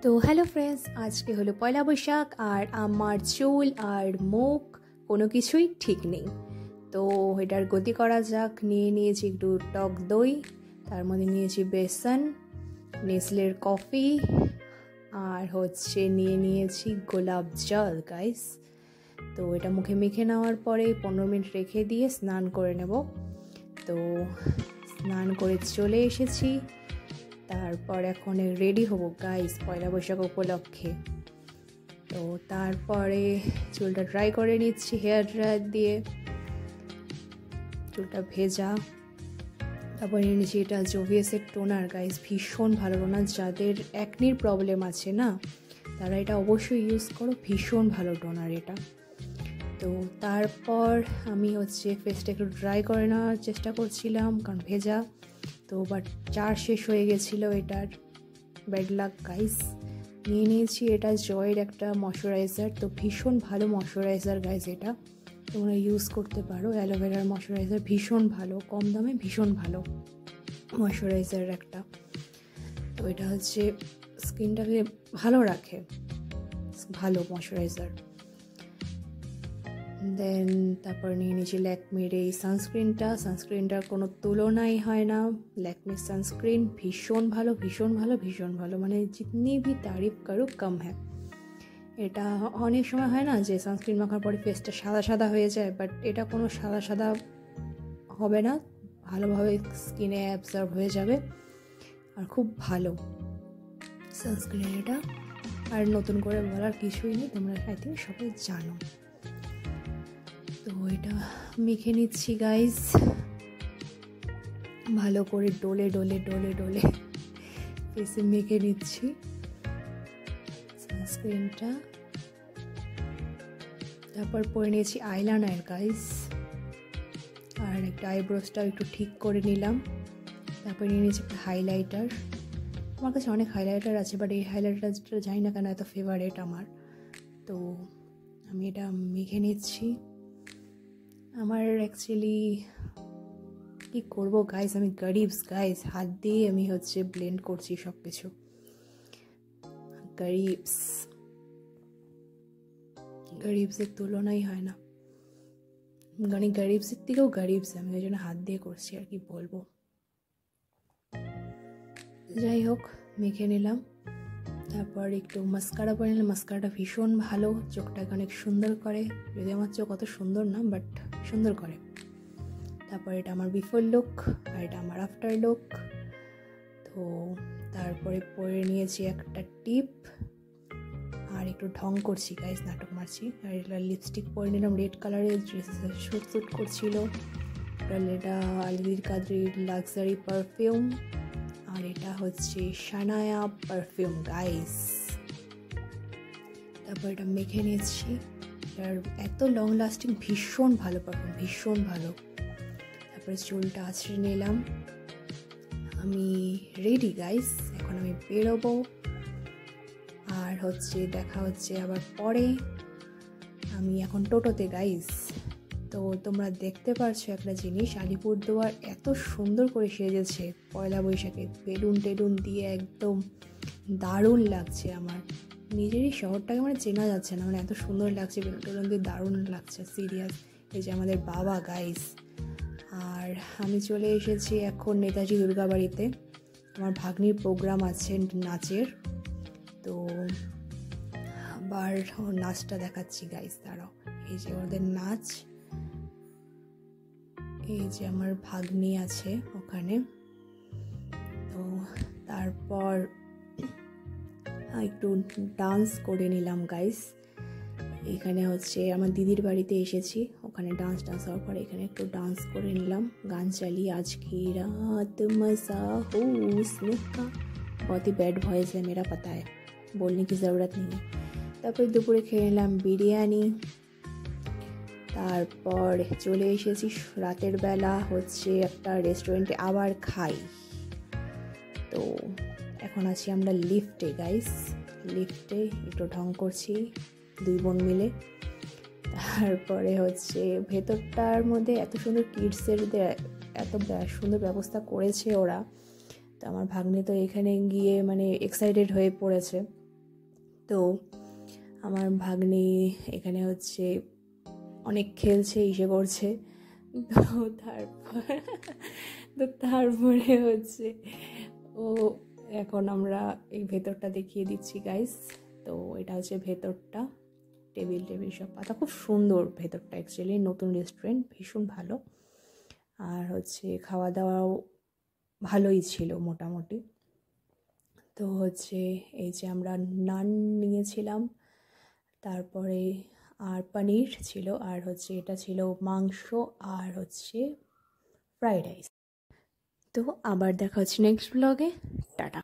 তো hello friends, আজকে হলো পয়লা বৈশাখ আর আমার চুল আর মুখ কোনো কিছুই ঠিক নেই। তো এটার গতি করা যাক। নিয়েছি একটু টক দই, তার মধ্যে নিয়েছি বেসন, নেসলের কফি, আর নিয়েছি গোলাপ জল গাইস। তো এটা মুখে মেখে নেওয়ার পরে 15 মিনিট রেখে দিয়ে স্নান করে নেব। তো স্নান করে চলে এসেছি, তারপর এখন রেডি হব গাইস পয়লা বৈশাখ উপলক্ষে। তো তারপরে চুলটা ড্রাই করে নিচ্ছি হেয়ার ড্রায়ার দিয়ে, চুলটা ভেজা। তারপর নিয়ে নিচ্ছি এটা জোভিয়াসের টোনার গাইস, ভীষণ ভালো টোনার। যাদের অ্যাকনির প্রবলেম আছে না, তারা এটা অবশ্যই ইউজ করো, ভীষণ ভালো টোনার এটা। তো তারপর আমি ফেসটা একটু ড্রাই করে নেওয়ার চেষ্টা করছিলাম, কারণ ভেজা। তো বাট চার্জ শেষ হয়ে গেছিলো, এটার ব্যাড লাক গাইস। নিয়েছি এটা জয়ের একটা ময়শ্চারাইজার। তো ভীষণ ভালো ময়শ্চারাইজার গাইস, এটা তোমরা ইউজ করতে পারো। অ্যালোভেরার ময়শ্চারাইজার ভীষণ ভালো, কম দামে ভীষণ ভালো ময়শ্চারাইজার একটা। তো এটা স্কিনটাকে ভালো রাখে, ভালো ময়শ্চারাইজার। দেন তারপর নিয়ে নিয়েছি ল্যাকমির এই সানস্ক্রিনটার কোনো তুলনাই হয় না। ল্যাকমির সানস্ক্রিন ভীষণ ভালো, ভীষণ ভালো, ভীষণ ভালো, মানে জিতনি ভি তারিফ করো কম হ্যাঁ। এটা অনেক সময় হয় না যে সানস্ক্রিন মাখার পরে ফেসটা সাদা সাদা হয়ে যায়, বাট এটা কোনো সাদা সাদা হবে না, ভালোভাবে স্কিনে অ্যাবজর্ব হয়ে যাবে, আর খুব ভালো সানস্ক্রিন এটা। আর নতুন করে বলার কিছুই নেই, তোমরা আই থিঙ্ক সবাই জানো। তো এটা মেখে নিচ্ছি গাইস, ভালো করে ডলে ডলে ডলে ডলে ফেসে মেখে নিচ্ছি সানস্ক্রিনটা। তারপর পরে নিয়েছি আইলাইনার গাইস, আর একটা আইব্রোসটা একটু ঠিক করে নিলাম। তারপর নিয়ে নিয়েছি একটা হাইলাইটার। আমার কাছে অনেক হাইলাইটার আছে, বাট এই হাইলাইটারটা জানি না কেন এত ফেভারিট আমার। তো আমি এটা মেখে নিচ্ছি। আমার অ্যাকচুয়ালি কী করবো গাইস, আমি গরিবস গাইস, হাত দিয়ে আমি ব্লেন্ড করছি সব কিছু। গরিবসের তুলনাই হয় না, মানে গরিবসের থেকেও গরিবস আমি, ওই জন্য হাত দিয়ে করছি, আর কি বলবো। যাই হোক, মেখে নিলাম। তারপর একটু মাস্কারা পরে নিলাম। মাস্কারাটা ভীষণ ভালো, চোখটাকে অনেক সুন্দর করে, যদি আমার চোখ অত সুন্দর না, বাট সুন্দর করে। তারপর এটা আমার বিফোর লুক, আর এটা আমার আফটার লুক। তো তারপরে পরে নিয়েছি একটা টিপ, আর একটু ঢং করছি গাইস, নাটক মারছি। আর এটা লিপস্টিক পরে নিলাম রেড কালারের, ড্রেসে শুট করছিল। এটা আলভির কাদ্রির লাক্সারি পারফিউম, আর এটা শানায়া পারফিউম গাইস। তারপর এটা মেখে নিয়েছি, এটার এত লং লাস্টিং, ভীষণ ভালো পারফিউম, ভীষণ ভালো। তারপরে চুলটা আছড়ে নিলাম। আমি রেডি গাইস, এখন আমি বেরোবো। আর দেখা হচ্ছে আবার পরে। আমি এখন টোটোতে গাইস। তো তোমরা দেখতে পারছো একটা জিনিস, আলিপুরদুয়ার এত সুন্দর করে সেজেছে পয়লা বৈশাখে, বেলুন টেলুন দিয়ে একদম দারুণ লাগছে। আমার নিজেরই শহরটাকে মানে চেনা যাচ্ছে না, মানে এত সুন্দর লাগছে, বেলুন টেলুন দিয়ে দারুণ লাগছে, সিরিয়াস। এই যে আমাদের বাবা গাইস। আর আমি চলে এসেছি এখন নেতাজি দুর্গাবাড়িতে, আমার ভাগ্নির প্রোগ্রাম আছে নাচের। তো আবার নাচটা দেখাচ্ছি গাইস, দাঁড়াও। এই যে ওদের নাচ, এই যে আমার ভাগ্নি আছে ওখানে। তো তারপর একটু ডান্স করে নিলাম গাইস। এখানে আমার দিদির বাড়িতে এসেছি, ওখানে ডান্স হওয়ার পরে এখানে একটু ডান্স করে নিলাম, গান চালিয়ে। আজ কি রাত মজা হো उसमें का, बहुत ही बैड वॉइस है मेरा, पता है, बोलने की ज़रूरत नहीं है। তারপরে দুপুরে খেয়ে নিলাম বিরিয়ানি। তারপর চলে এসেছি রাতের বেলা একটা রেস্টুরেন্টে আবার খাই। তো এখন আছি আমরা লিফটে গাইস, লিফটে একটু ঢং করছি দুই বোন মিলে। তারপরে ভেতরটার মধ্যে এত সুন্দর কিডসের এত সুন্দর ব্যবস্থা করেছে ওরা। তো আমার ভাগ্নে তো এখানে গিয়ে মানে এক্সাইটেড হয়ে পড়েছে, তো আমার ভাগ্নে এখানে হচ্ছে অনেক খেলছে, ইসে করছে। তো তারপরে হচ্ছে ও এখন আমরা এই ভেতরটা দেখিয়ে দিচ্ছি গাইস। তো এটা হচ্ছে ভেতরটা, টেবিল সব পাতা, খুব সুন্দর ভেতরটা। অ্যাকচুয়ালি নতুন রেস্টুরেন্ট, ভীষণ ভালো। আর হচ্ছে খাওয়া দাওয়াও ভালোই ছিল মোটামুটি। তো হচ্ছে এই যে আমরা নান নিয়েছিলাম, তারপরে আর পনির ছিল, আর হচ্ছে এটা ছিল মাংস, আর হচ্ছে ফ্রাইড রাইস। তো আবার দেখা হচ্ছে নেক্সট ব্লগে। টাটা।